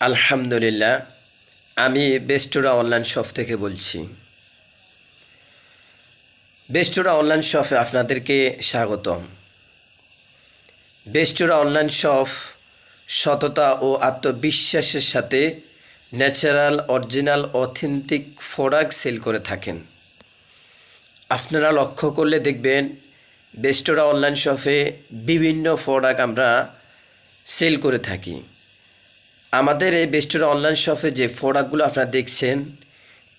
আলহামদুলিল্লাহ, আমি বেস্টোরা online shop থেকে বলছি। বেস্টোরা অনলাইন শপে আপনাদেরকে স্বাগতম। বেস্টোরা অনলাইন শপ সততা ও আত্মবিশ্বাসের সাথে natural, original, authentic product sell করে থাকেন। আপনারা লক্ষ্য করলে দেখবেন বেস্টোরা অনলাইন শপে বিভিন্ন প্রোডাক্ট আমরা সেল করে থাকি। আমাদের এই বেস্টোরা অনলাইন শপে যে প্রোডাক্টগুলো আপনারা দেখছেন,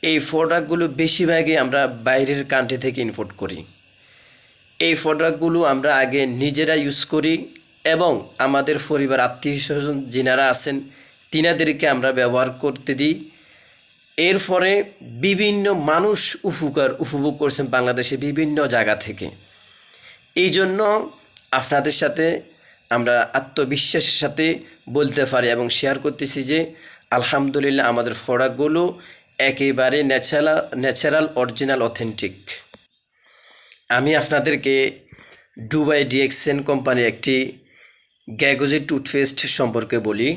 এই প্রোডাক্টগুলো বেশিরভাগই আমরা বাইরের কান্ট্রি থেকে ইম্পোর্ট করি। এই প্রোডাক্টগুলো আমরা আগে নিজেরা ইউজ করি এবং আমাদের পরিবার, আত্মীয় স্বজন যিনারা আছেন তিনাদেরকে আমরা ব্যবহার করতে দিই। এরপরে বিভিন্ন মানুষ উপভোগ করছেন বাংলাদেশে বিভিন্ন জায়গা থেকে। এই জন্য আপনাদের সাথে আমরা আত্মবিশ্বাসের সাথে বলতে পারি এবং শেয়ার করতেছি যে আলহামদুলিল্লাহ আমাদের প্রোডাক্টগুলো একেবারে ন্যাচারাল, অরিজিনাল, অথেন্টিক। আমি আপনাদেরকে দুবাই ডিএক্সএন কোম্পানির একটি গ্যাগোজি টুথপেস্ট সম্পর্কে বলি।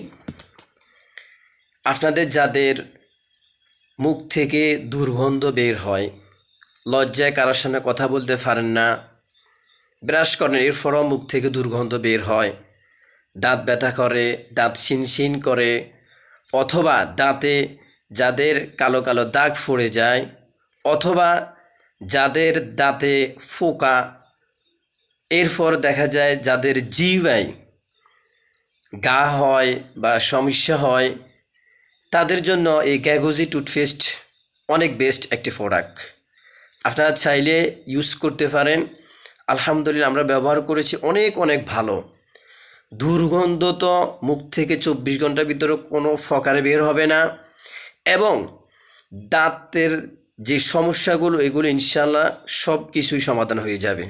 আপনাদের যাদের মুখ থেকে দুর্গন্ধ বের হয়, লজ্জায় কারোর সামনে কথা বলতে পারেন না, ব্রাশ করেন এরপরও মুখ থেকে দুর্গন্ধ বের হয়, দাঁত ব্যথা করে, দাঁত শিনশিন করে, অথবা দাঁতে যাদের কালো কালো দাগ পড়ে যায়, অথবা যাদের দাঁতে ফোকা, এরপর দেখা যায় যাদের জিহ্বায় ঘা হয় বা সমস্যা হয়, তাদের জন্য এই গ্যাগোজি টুথপেস্ট অনেক বেস্ট একটি প্রোডাক্ট। আপনারা চাইলে ইউজ করতে পারেন। আলহামদুলিল্লাহ আমরা ব্যবহার করেছি, অনেক ভালো। দুর্গন্ধ তো মুখ থেকে 24 ঘন্টার ভিতরে কোনো ফকারে বের হবে না এবং দাঁতের যে সমস্যাগুলো এগুলো ইনশাল্লাহ সব কিছুই সমাধান হয়ে যাবে।